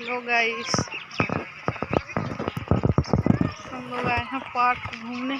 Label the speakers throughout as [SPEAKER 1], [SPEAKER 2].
[SPEAKER 1] Hello guys, हम लोग आए हैं पार्क घूमने।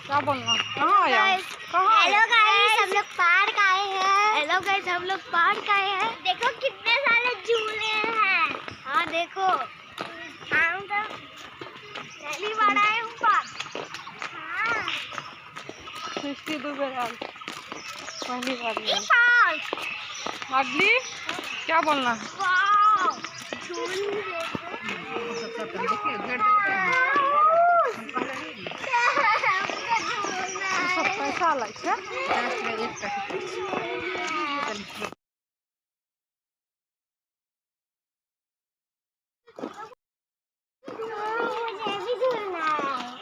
[SPEAKER 1] क्या बोलना, कहाँ आया?
[SPEAKER 2] हेलो गाइस, हम लोग पार्क आए हैं। हेलो गाइस, हम लोग पार्क आए हैं। देखो कितने सारे झूले हैं। हाँ देखो, हम तो पहली बार आए हूँ पार्क। हाँ
[SPEAKER 1] 62 पहली बार अगली क्या बोलना है? सब पैसा अलग है।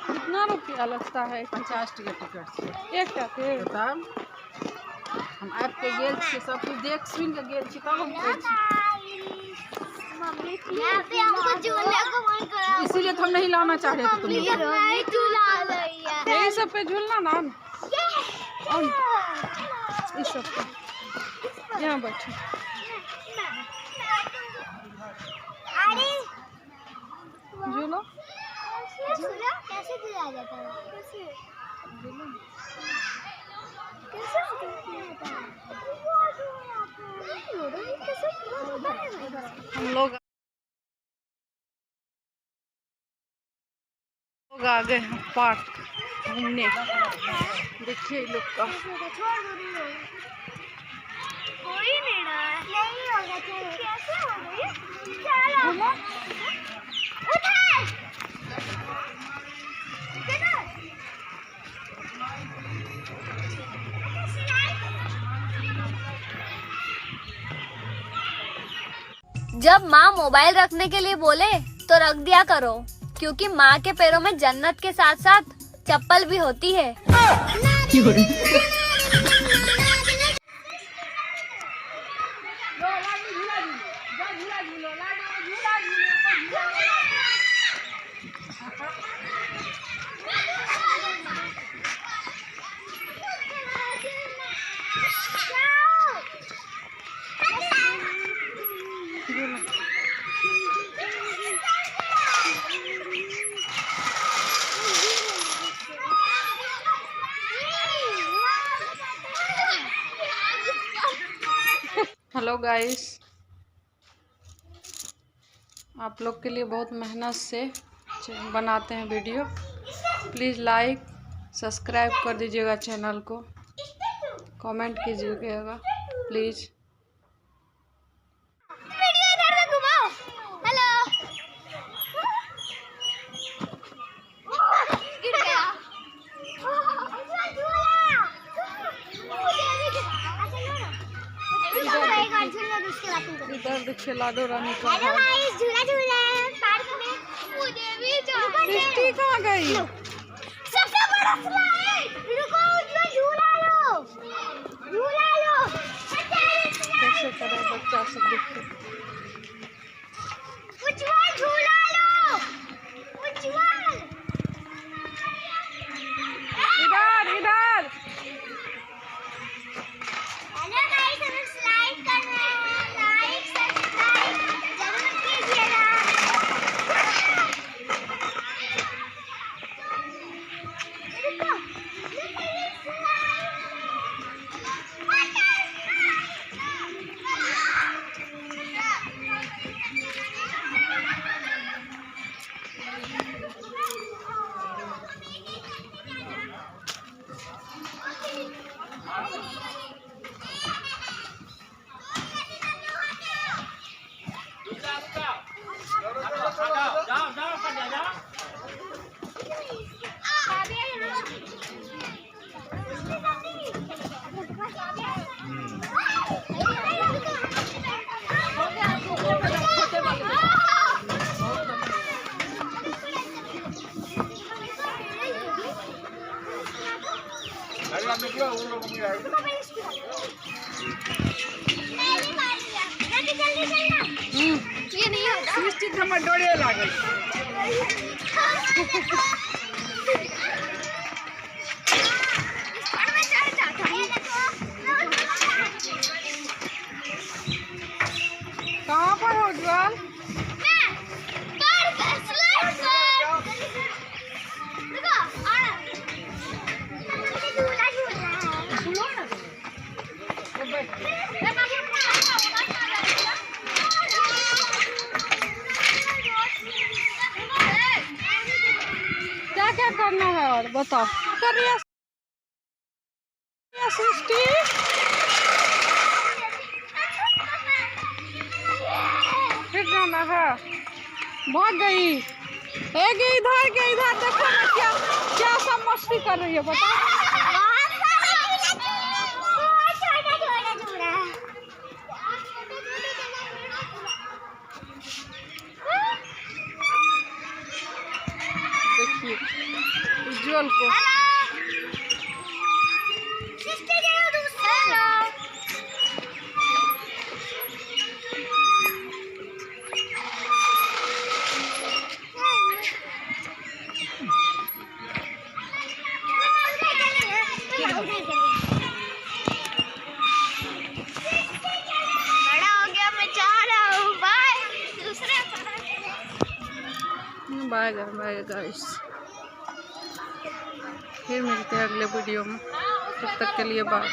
[SPEAKER 1] कितना रुपया लगता है?
[SPEAKER 3] 50 टका टिकट छै।
[SPEAKER 1] एक टके
[SPEAKER 3] तब हम आबि के गेल छी, सब कुछ देख सुन के गेल छी, तब हम कहै छी। इसीलिए तो हम नहीं लाना चाह रहे थे तुम्हें।
[SPEAKER 1] यही सब पे झूलना ना, इस सब पे यहाँ बैठे। झूलो
[SPEAKER 2] कैसे झूला जाता है?
[SPEAKER 1] हम लोग आ गए हैं पार्क घूमने। देखिए लोग का
[SPEAKER 2] कोई नहीं रहा है। नहीं होगा, कैसे हो गई?
[SPEAKER 1] घूमो।
[SPEAKER 4] जब माँ मोबाइल रखने के लिए बोले तो रख दिया करो, क्योंकि माँ के पैरों में जन्नत के साथ साथ चप्पल भी होती है।
[SPEAKER 1] हेलो गाइस, आप लोग के लिए बहुत मेहनत से बनाते हैं वीडियो। प्लीज़ लाइक सब्सक्राइब कर दीजिएगा चैनल को, कमेंट कीजिएगा प्लीज़। इधर खिलाड़ो रानी का
[SPEAKER 2] हेलो गाइस, झूला झूला है पार्क में। मुझे भी
[SPEAKER 1] सृष्टि कहाँ गई?
[SPEAKER 2] सबसे बड़ा स्लाइड। रुको, झूला लो, झूला लो।
[SPEAKER 1] कैसे करे बच्चा सब? देखिए
[SPEAKER 2] उज्जवल झूला लो, उज्जवल।
[SPEAKER 1] इधर इधर।
[SPEAKER 2] हेलो गाइस, हम स्लाइड कर रहे हैं। लाइक सब्सक्राइब जरूर कीजिएगा। रुको,
[SPEAKER 5] निकलो उन लोगों को
[SPEAKER 2] जल्दी चलना। ये नहीं होता।
[SPEAKER 3] सृष्टि हमर डोरे लागल। कहाँ पर हो ज्वाल? क्या क्या करना है और बताओ। करिए सृष्टि। फिर जाना है। भाग गई। इधर देखो ना क्या क्या सब मस्ती कर रही है बताओ। देखिए उज्जवल को।
[SPEAKER 2] बड़ा हो गया, मैं जा रहा हूँ। बाय।
[SPEAKER 3] Bye guys. फिर मिलते हैं अगले वीडियो में। तब तक के लिए बाय।